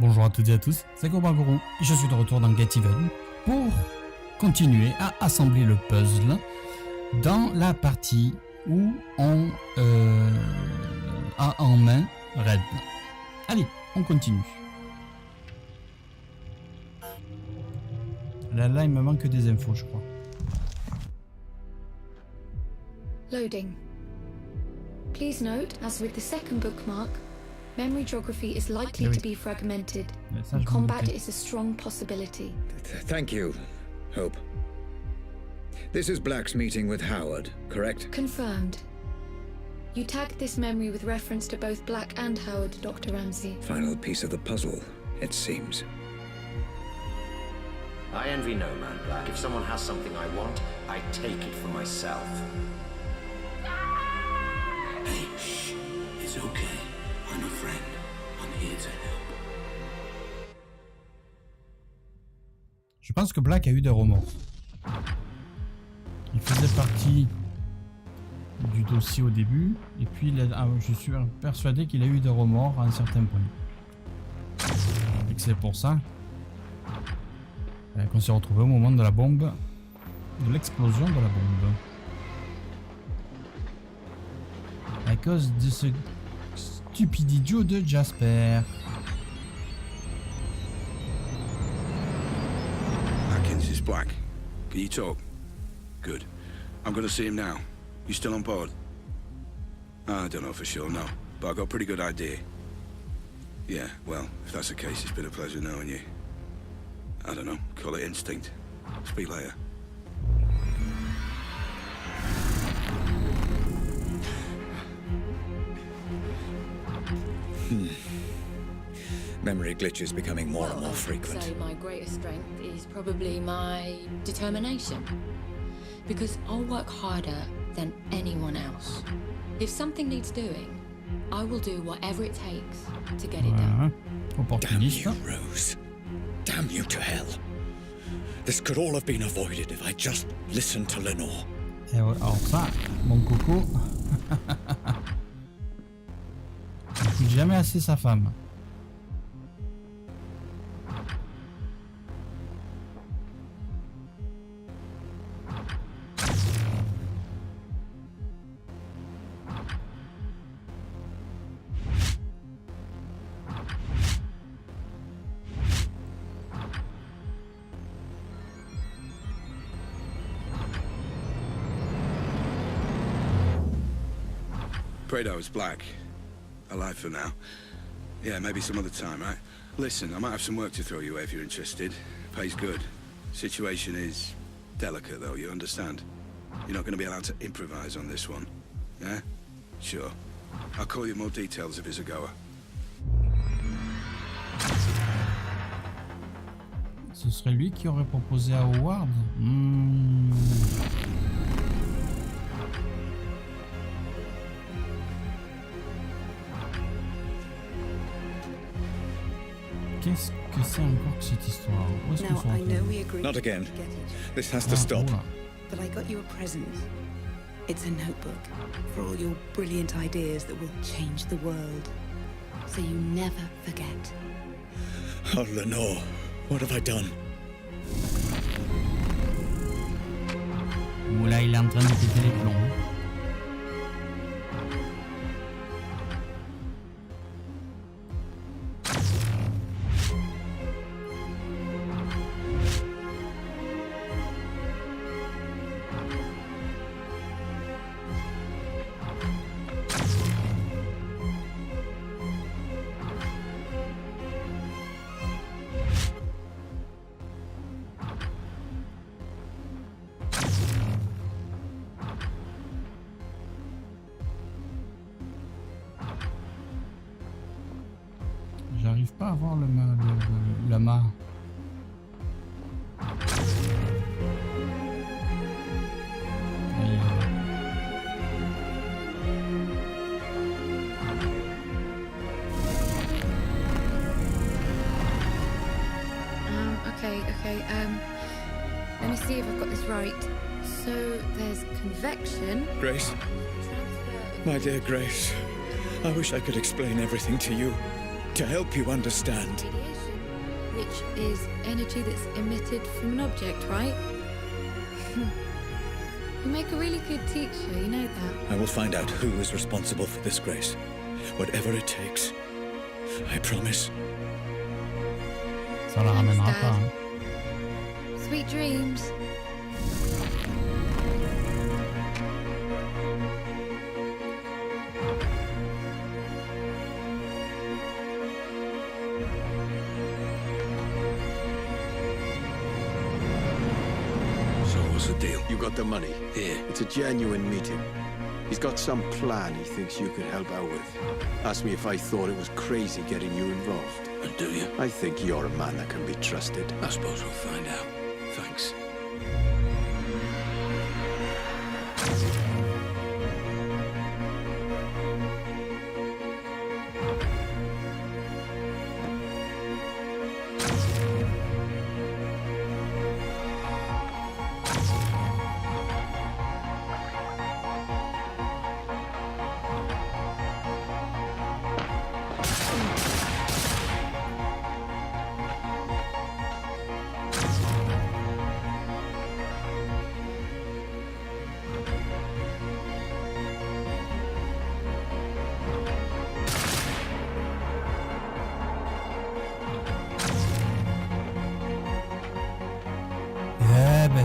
Bonjour à toutes et à tous, c'est Gourou et je suis de retour dans Get Even pour continuer à assembler le puzzle dans la partie où on a en main Red. Allez, on continue. Là, il me manque des infos, je crois. Loading. Please note, as with the second bookmark, memory geography is likely to be fragmented, and combat is a strong possibility. Thank you, Hope. This is Black's meeting with Howard, correct? Confirmed. You tagged this memory with reference to both Black and Howard, Dr. Ramsey. Final piece of the puzzle, it seems. I envy no man, Black. If someone has something I want, I take it for myself. Hey, shh. It's okay. I'm a friend. I'm here to help. Je pense que Black a eu des remords. Il faisait partie du dossier au début, et puis je suis persuadé qu'il a eu des remords à un certain point. Et que c'est pour ça qu'on s'est retrouvé au moment de la bombe, de l'explosion de la bombe. À cause de ce stupide idiot de Jasper. Atkins is Black. Can you talk? Good. I'm going to see him now. You still on board? I don't know for sure, no. But I've got a pretty good idea. Yeah, well, if that's the case, it's been a pleasure knowing you. I don't know, call it instinct. Speak later. Memory glitches becoming more and more frequent. I'd say my greatest strength is probably my determination. Because I'll work harder than anyone else. If something needs doing, I will do whatever it takes to get it done. Damn you, Rose. Damn you to hell. This could all have been avoided if I just listened to Lenore. Et ouais, alors ça, mon coco, il n'écoute jamais assez sa femme. Afraid I was Black. Alive for now. Yeah, maybe some other time, right? Listen, I might have some work to throw your way if you're interested. Pays good. Situation is delicate, though, you understand? You're not going to be allowed to improvise on this one. Yeah? Sure. I'll call you more details if it's a goer. Ce serait lui qui aurait proposé à Howard. Qu'est-ce que c'est encore que cette histoire? Où est-ce qu'on s'en retrouve? Not again. This has to stop. Oula. But I got you a present. It's a notebook for all your brilliant ideas that will change the world. So you never forget. Oh, Lenore, what have I done? Oula, il est en train de péter les plombs. J'arrive pas à voir la mât. Okay. Let me see if I've got this right. So there's convection. Grace, my dear Grace, I wish I could explain everything to you, to help you understand. Radiation. which is energy that's emitted from an object, right? You make a really good teacher, you know that. I will find out who is responsible for this grace. Whatever it takes. I promise. Ça la ramènera pas. Hein. Sweet dreams. What's the deal? You got the money? Here. It's a genuine meeting. He's got some plan he thinks you could help out with. Asked me if I thought it was crazy getting you involved. And do you? I think you're a man that can be trusted. I suppose we'll find out. Thanks.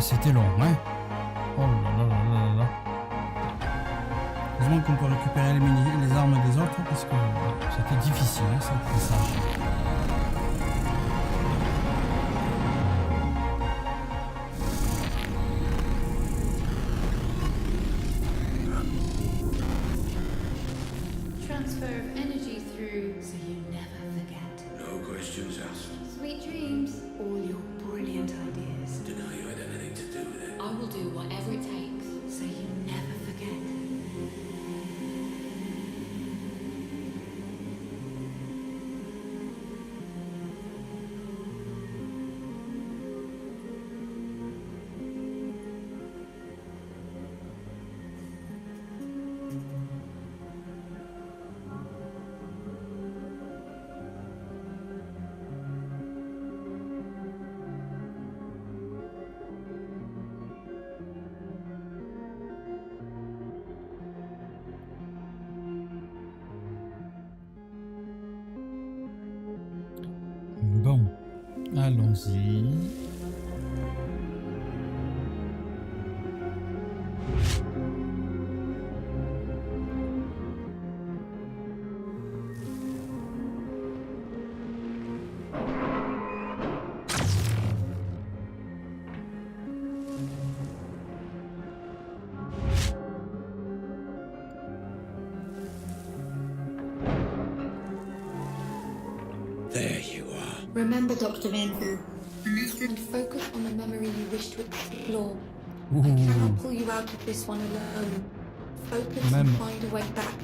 C'était long, hein. Oh là là là là là. Heureusement qu'on peut récupérer les armes des autres parce que c'était difficile, hein, ça, le passage. Transfer of energy through so you never forget. No questions asked. Sweet dreams. All your brilliant ideas, Deny you had anything to do with it. I will do whatever it takes. so you never forget. Bon, allons-y. There you are. Remember, Dr. Van, and focus on the memory you wish to explore. Ouh. I cannot pull you out of this one alone. Focus and find a way back,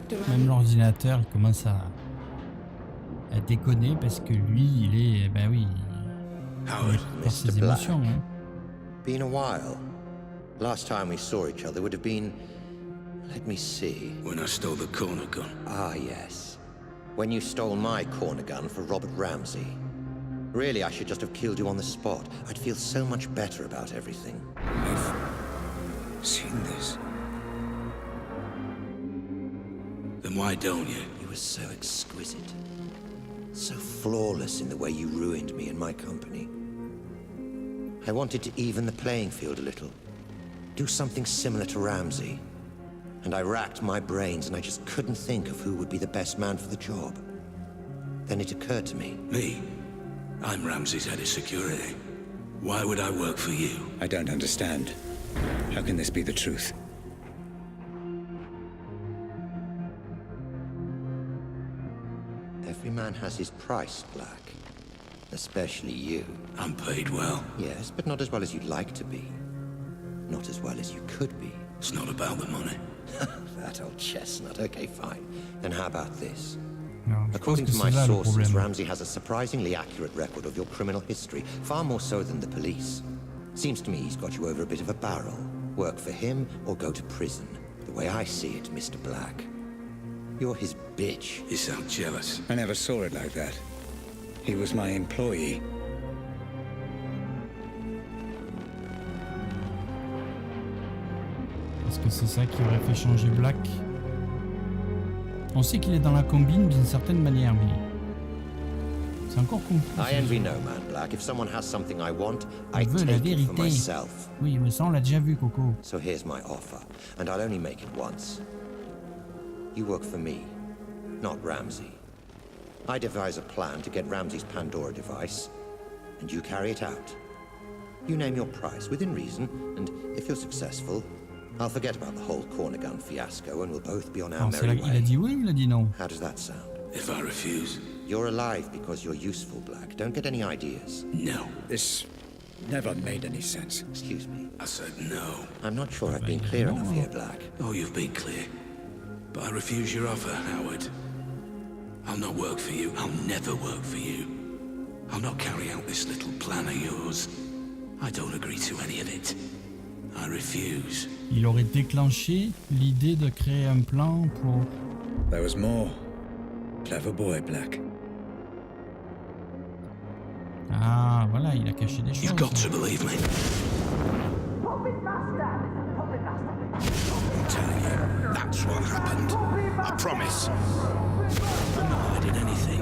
Dr. Même l'ordinateur il commence à déconner parce que lui il est, ben oui, Howard, par ses Mr. Black. émotions. Hein. Been a while. Last time we saw each other would have been... Let me see. When I stole the corner gun. Ah, yes. When you stole my corner gun for Robert Ramsey. Really, I should just have killed you on the spot. I'd feel so much better about everything. I've seen this. Then why don't you? You were so exquisite. So flawless in the way you ruined me and my company. I wanted to even the playing field a little. Do something similar to Ramsey. And I racked my brains and I just couldn't think of who would be the best man for the job. Then it occurred to me. Me? I'm Ramsey's head of security. Why would I work for you? I don't understand. How can this be the truth? Every man has his price, Black. Especially you. I'm paid well. Yes, but not as well as you'd like to be. Not as well as you could be. It's not about the money. That old chestnut. Okay, fine. Then how about this? Non, je pense According que to c'est my là le sources, problème. Ramsey has a surprisingly accurate record of your criminal history, far more so than the police. Seems to me he's got you over a bit of a barrel. Work for him or go to prison. The way I see it, Mr. Black. You're his bitch. You sound jealous. I never saw it like that. He was my employee. Est-ce que c'est ça qui aurait fait changer Black? On sait qu'il est dans la combine d'une certaine manière, mais c'est encore confus. I envy no man, Black. If someone has something I want, I Il veut la take it for vérité. myself. Oui, mais ça on l'a déjà vu, Coco. So here's my offer, and I'll only make it once. You work for me, not Ramsey. I devise a plan to get Ramsey's Pandora device, and you carry it out. You name your price, within reason, and if you're successful, I'll forget about the whole corner gun fiasco and we'll both be on our merry Il a way. dit oui ou il a dit non? How does that sound? If I refuse? You're alive because you're useful, Black. Don't get any ideas. No. This never made any sense. Excuse me. I said no. I'm not sure I've been clear enough here, Black. Oh, you've been clear. But I refuse your offer, Howard. I'll not work for you. I'll never work for you. I'll not carry out this little plan of yours. I don't agree to any of it. I refuse. Il aurait déclenché l'idée de créer un plan pour... There was more. Clever boy, Black. Ah, voilà, il a caché des choses. You've got to believe me. I'm telling you, that's what happened. I promise. I'm not hiding anything.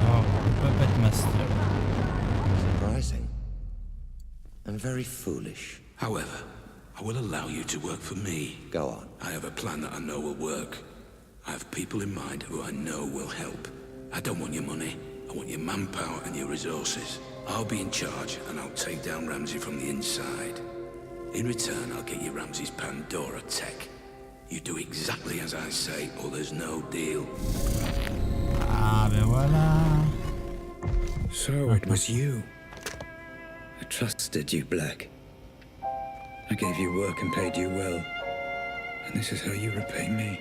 Oh, Puppet Master. Surprising. And very foolish. However, I will allow you to work for me. Go on. I have a plan that I know will work. I have people in mind who I know will help. I don't want your money. I want your manpower and your resources. I'll be in charge and I'll take down Ramsey from the inside. In return, I'll get you Ramsey's Pandora tech. You do exactly as I say or there's no deal. Ah, ben voilà. So it was you. I trusted you, Black. I gave you work and paid you well. And this is how you repay me.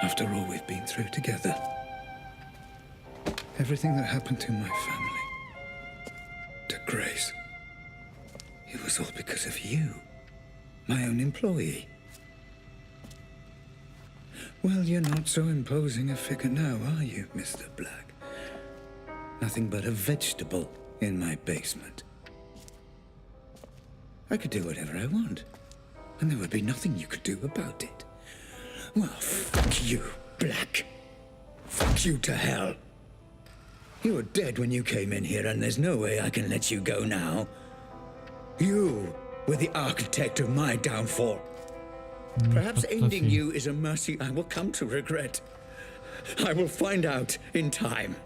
After all we've been through together. Everything that happened to my family. To Grace. It was all because of you. My own employee. Well, you're not so imposing a figure now, are you, Mr. Black? Nothing but a vegetable in my basement. I could do whatever I want, and there would be nothing you could do about it. Well, fuck you, Black. Fuck you to hell. You were dead when you came in here, and there's no way I can let you go now. You were the architect of my downfall. Perhaps ending you is a mercy I will come to regret. I will find out in time.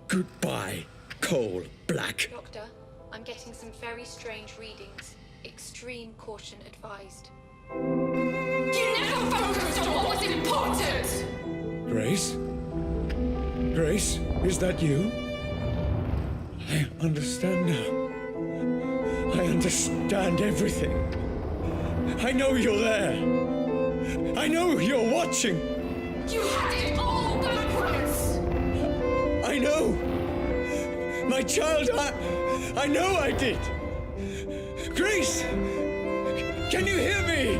Goodbye, Cole Black. Doctor, I'm getting some very strange readings. Extreme caution advised. You never focused on what was important! Grace? Grace, is that you? I understand now. I understand everything. I know you're there. I know you're watching. You had it all backwards! I know. My child, I know I did. Grace, can you hear me?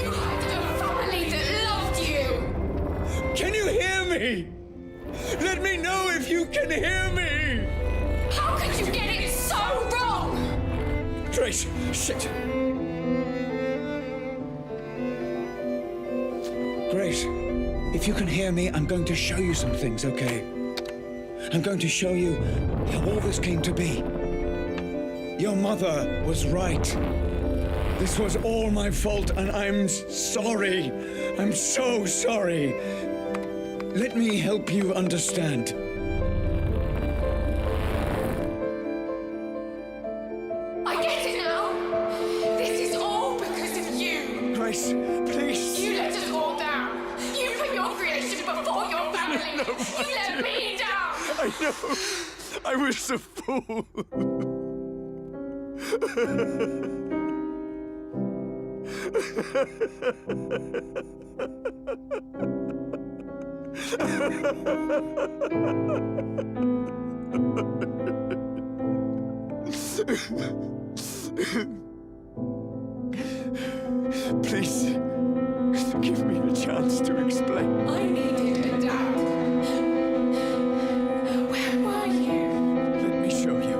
You had a family that loved you! Can you hear me? Let me know if you can hear me. How could you get it so wrong? Grace, shit. Grace, if you can hear me, I'm going to show you some things, okay? I'm going to show you how all this came to be. Your mother was right. This was all my fault, and I'm sorry. I'm so sorry. Let me help you understand. I get it now! This is all because of you! Grace, please. You let us all down! You put your creation before your family! You let me down! I know. I was a fool. Please, Give me the chance to explain. I needed a dad. Where were you? Let me show you.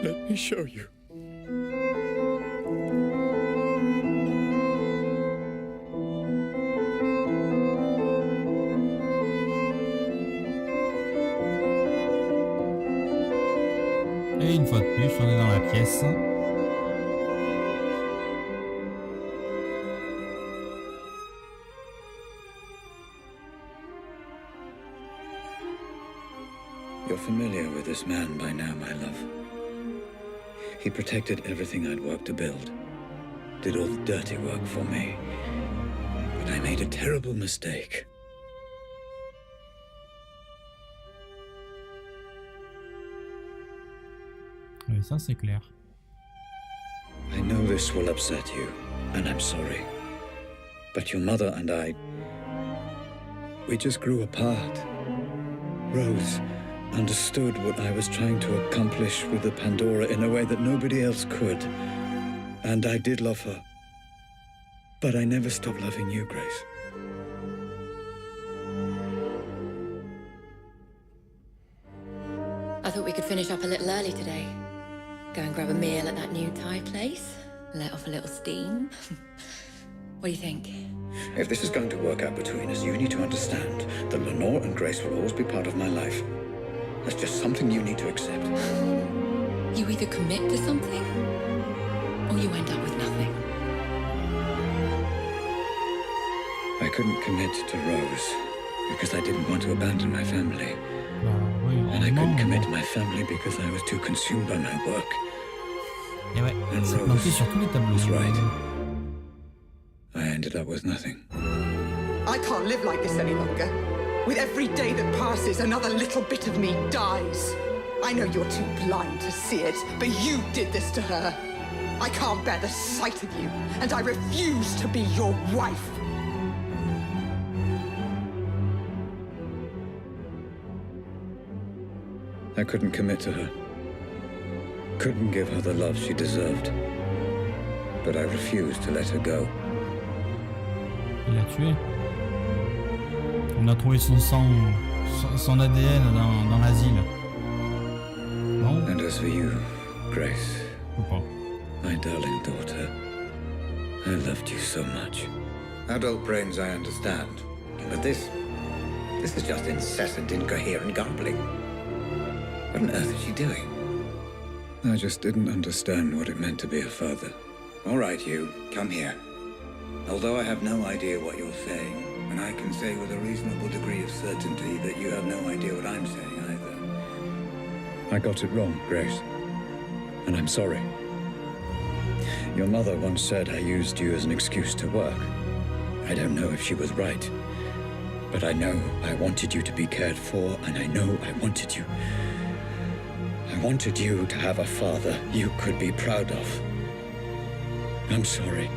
Let me show you. Et une fois de plus, on est dans la pièce. You're familiar with this man by now, my love. He protected everything I'd worked to build. Did all the dirty work for me. But I made a terrible mistake. Oui, ça c'est clair. I know this will upset you, and I'm sorry. But your mother and I, we just grew apart. Rose understood what I was trying to accomplish with the Pandora in a way that nobody else could. And I did love her. But I never stopped loving you, Grace. I thought we could finish up a little early today. Go and grab a meal at that new Thai place. Let off a little steam. What do you think? If this is going to work out between us, you need to understand that Lenore and Grace will always be part of my life. That's just something you need to accept. You either commit to something, or you end up with nothing. I couldn't commit to Rose because I didn't want to abandon my family. Oui, And I couldn't commit to my family because I was too consumed by my work. Et ouais, And c'est planté sur tous les tableaux. was right. I ended up with nothing. I can't live like this any longer. With every day that passes, another little bit of me dies. I know you're too blind to see it, but you did this to her. I can't bear the sight of you, and I refuse to be your wife. I couldn't commit to her. Couldn't give her the love she deserved. But I refused to let her go. Il l'a tué. On a trouvé son sang, son ADN dans l'asile. Non? And as for you, Grace, Ou pas. my darling daughter, I loved you so much. Adult brains I understand, but this is just incessant, incoherent garbling. What on earth is she doing? I just didn't understand what it meant to be a father. All right, you, come here. Although I have no idea what you're saying, and I can say with a reasonable degree of certainty that you have no idea what I'm saying either. I got it wrong, Grace. And I'm sorry. Your mother once said I used you as an excuse to work. I don't know if she was right. But I know I wanted you to be cared for, and I know I wanted you. I wanted you to have a father you could be proud of. I'm sorry.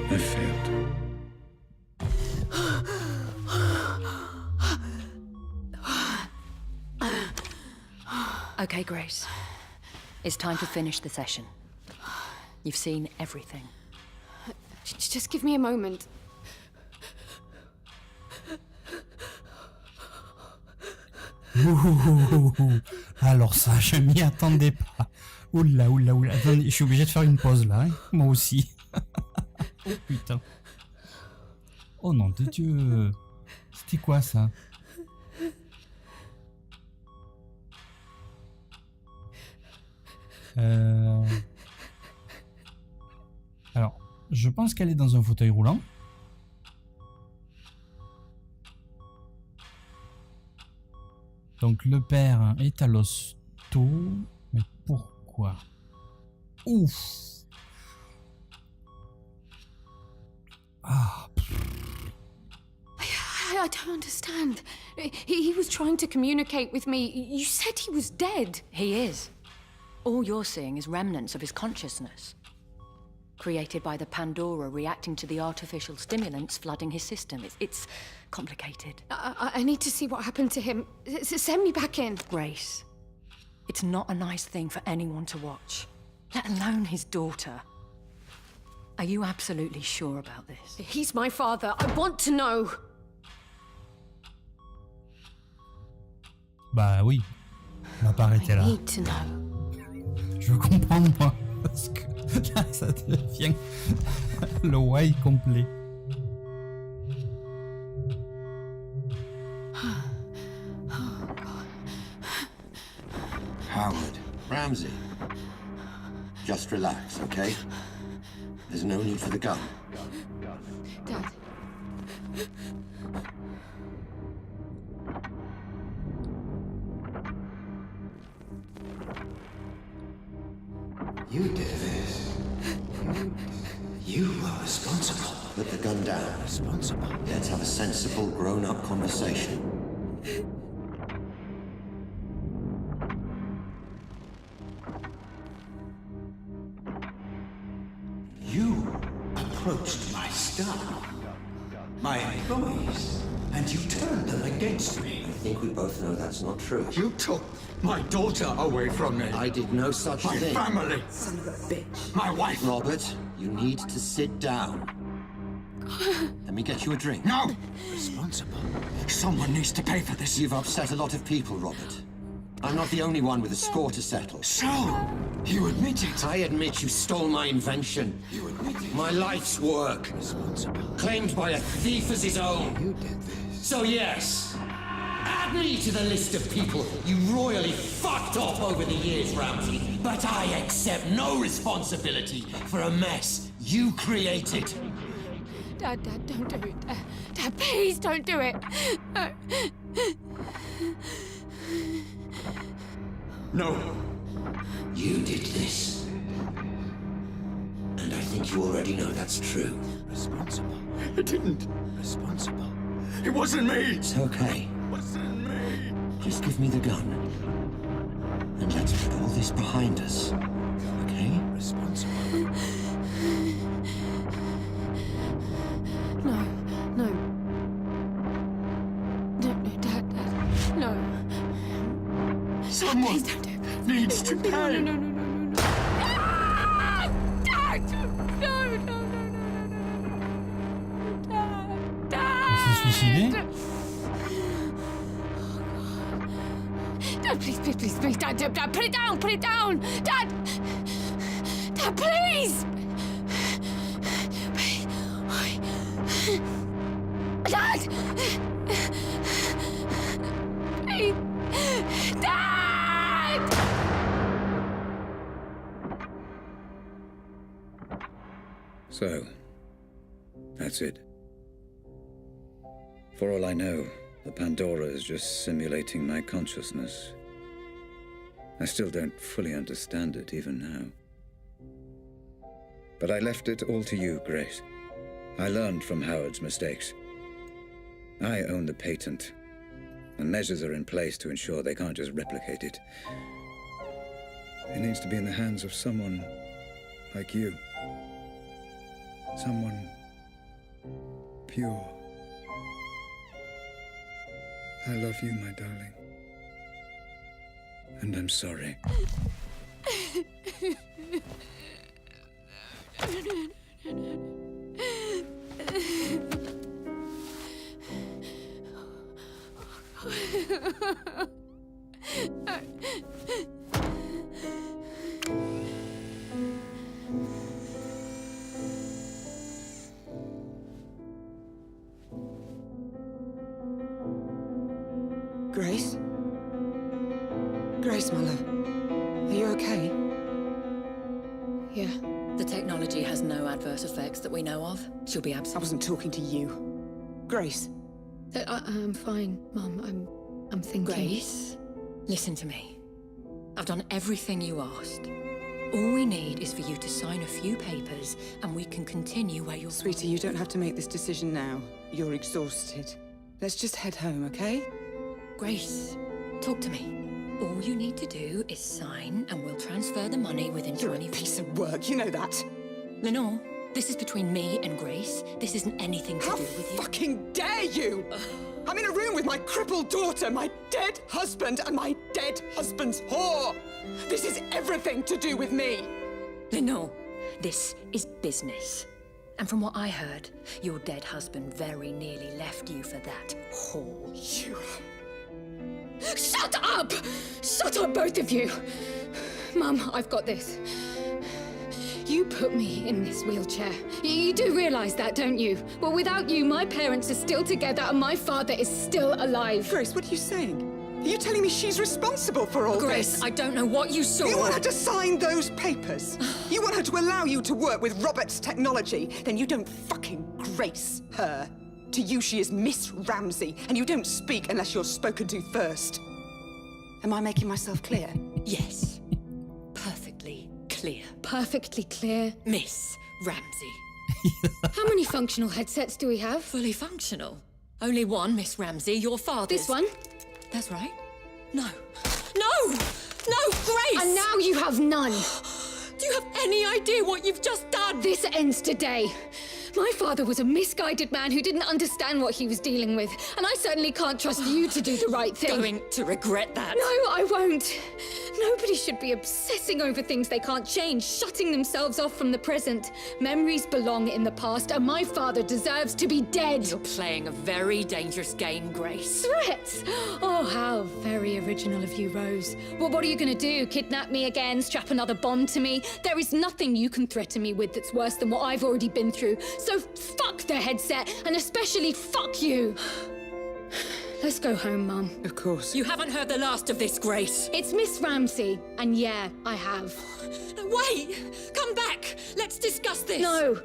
I failed. Okay, Grace. It's time to finish the session. You've seen everything. Just give me a moment. Alors ça, je m'y attendais pas. Oula, oula, oula. Attendez, je suis obligé de faire une pause là, hein. Moi aussi. Oh putain. Oh non de Dieu. C'était quoi ça? Alors, je pense qu'elle est dans un fauteuil roulant. Donc le père est à l'hosto. Mais pourquoi? Ouf. Ah. I don't understand. He was trying to communicate with me. You said he was dead. He is. All you're seeing is remnants of his consciousness. created by the Pandora reacting to the artificial stimulants flooding his system. It's complicated. I need to see what happened to him. Send me back in. Grace, it's not a nice thing for anyone to watch, let alone his daughter. Are you absolutely sure about this? He's my father. I want to know. Bah oui, on va pas arrêter là. I need to know. Je veux comprendre moi, parce que là ça devient le why complet. Howard. Ramsey. Just relax, okay? There's no need for the gun. Dad. You did this. You were responsible. Put the gun down. Responsible. Let's have a sensible, grown-up conversation. You approached my staff, my employees, and you turned them against me. I think we both know that's not true. You took my daughter away from me. I did no such thing. My family. Son of a bitch. My wife. Robert, you need to sit down. Let me get you a drink. No! Responsible. Someone needs to pay for this. You've upset a lot of people, Robert. I'm not the only one with a score to settle. So, you admit it? I admit you stole my invention. You admit it? My life's work. Responsible. Claimed by a thief as his own. You did this. So yes, add me to the list of people you royally fucked off over the years, Ramsey. But I accept no responsibility for a mess you created. Dad, don't do it. Dad, please don't do it. No. You did this. And I think you already know that's true. Responsible. It didn't. Responsible. It wasn't me. It's okay. It wasn't me. Just give me the gun. And let's put all this behind us. Okay? Responsible. No, Dad, no. Someone Please don't do it. needs to pay. No. Ah! Dad! No. Il s'est suicidé? Dad, please, Dad, put it down, Dad, please! Dad! Please! Dad! So, that's it. For all I know, the Pandora is just simulating my consciousness. I still don't fully understand it, even now. But I left it all to you, Grace. I learned from Howard's mistakes. I own the patent, and measures are in place to ensure they can't just replicate it. It needs to be in the hands of someone like you. Someone pure. I love you, my darling. And I'm sorry. Grace? Grace, my love. Are you okay? Yeah. The technology has no adverse effects that we know of. She'll be I absent. wasn't talking to you. Grace. I'm fine, Mum. I'm thinking. Grace, listen to me. I've done everything you asked. All we need is for you to sign a few papers and we can continue where you're... Sweetie, you don't have to make this decision now. You're exhausted. Let's just head home, okay? Grace, talk to me. All you need to do is sign and we'll transfer the money within You're 20... a piece of work, you know that. Lenore, this is between me and Grace. This isn't anything to do with you. How fucking dare you! I'm in a room with my crippled daughter, my dead husband, and my dead husband's whore! This is everything to do with me! Lenore, this is business. And from what I heard, your dead husband very nearly left you for that whore. You... Shut up! Shut up, both of you! Mum, I've got this. You put me in this wheelchair. You do realise that, don't you? Well, without you, my parents are still together and my father is still alive. Grace, what are you saying? Are you telling me she's responsible for all Grace, this? I don't know what you saw. You want her to sign those papers? You want her to allow you to work with Robert's technology? Then you don't fucking grace her. To you, she is Miss Ramsey, and you don't speak unless you're spoken to first. Am I making myself clear? Yes. Perfectly clear. Perfectly clear. Miss Ramsey. How many functional headsets do we have? Fully functional. Only one, Miss Ramsey, your father's. This one? That's right. No. No! No, Grace! And now you have none. Do you have any idea what you've just done? This ends today. My father was a misguided man who didn't understand what he was dealing with, and I certainly can't trust you to do the right thing. Going to regret that. No, I won't. Nobody should be obsessing over things they can't change, shutting themselves off from the present. Memories belong in the past, and my father deserves to be dead. You're playing a very dangerous game, Grace. Threats? Oh, how very original of you, Rose. Well, what are you gonna do? Kidnap me again? Strap another bomb to me? There is nothing you can threaten me with that's worse than what I've already been through. So fuck the headset, and especially fuck you. Let's go home, Mum. Of course. You haven't heard the last of this, Grace. It's Miss Ramsey, and yeah, I have. No, wait! Come back! Let's discuss this! No!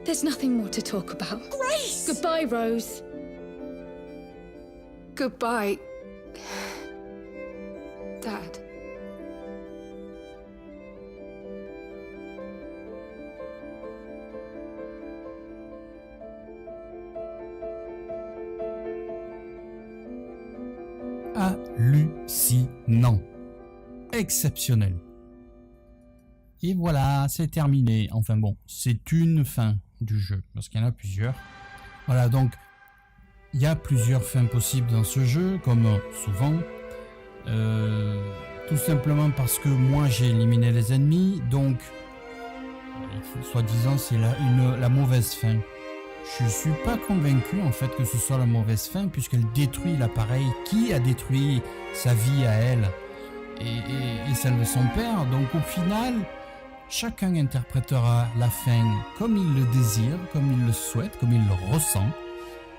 There's nothing more to talk about. Grace! Goodbye, Rose. Goodbye, Dad. Hallucinant. Exceptionnel. Et voilà, c'est terminé. Enfin bon, c'est une fin du jeu, parce qu'il y en a plusieurs. Voilà, donc, il y a plusieurs fins possibles dans ce jeu, comme souvent. Tout simplement parce que moi, j'ai éliminé les ennemis, donc, soi-disant, c'est la mauvaise fin. Je suis pas convaincu en fait que ce soit la mauvaise fin, puisqu'elle détruit l'appareil qui a détruit sa vie à elle et celle de son père. Donc au final, chacun interprétera la fin comme il le désire, comme il le souhaite, comme il le ressent.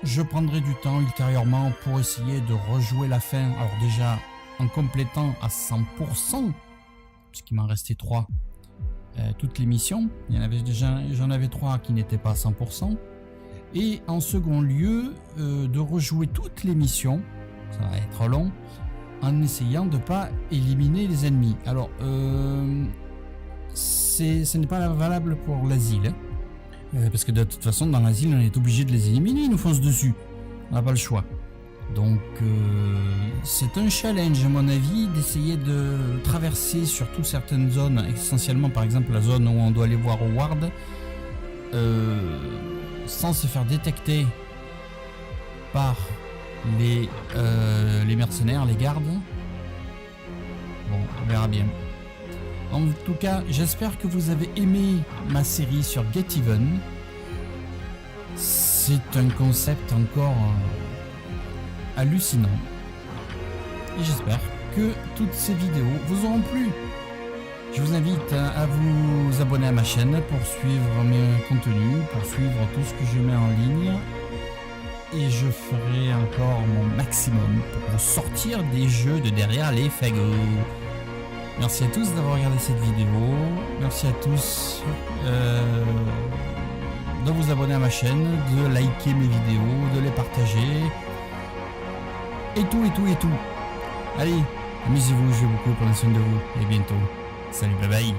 Je prendrai du temps ultérieurement pour essayer de rejouer la fin. Alors déjà en complétant à 100%, puisqu'il m'en restait 3, toutes les missions. J'en avais 3 qui n'étaient pas à 100%. Et en second lieu, de rejouer toutes les missions, ça va être long, en essayant de ne pas éliminer les ennemis. Alors, ce n'est pas valable pour l'asile, parce que de toute façon, dans l'asile, on est obligé de les éliminer, ils nous foncent dessus. On n'a pas le choix. Donc, c'est un challenge, à mon avis, d'essayer de traverser surtout certaines zones, essentiellement par exemple la zone où on doit aller voir Howard, sans se faire détecter par les mercenaires, les gardes. Bon, on verra bien. En tout cas, j'espère que vous avez aimé ma série sur Get Even. C'est un concept encore hallucinant. Et j'espère que toutes ces vidéos vous auront plu. Je vous invite à vous abonner à ma chaîne pour suivre mes contenus, pour suivre tout ce que je mets en ligne. Et je ferai encore mon maximum pour vous sortir des jeux de derrière les fagots. Merci à tous d'avoir regardé cette vidéo. Merci à tous de vous abonner à ma chaîne, de liker mes vidéos, de les partager. Et tout. Allez, amusez-vous, jouez beaucoup, prenez soin de vous. Et bientôt. Salut, bye bye.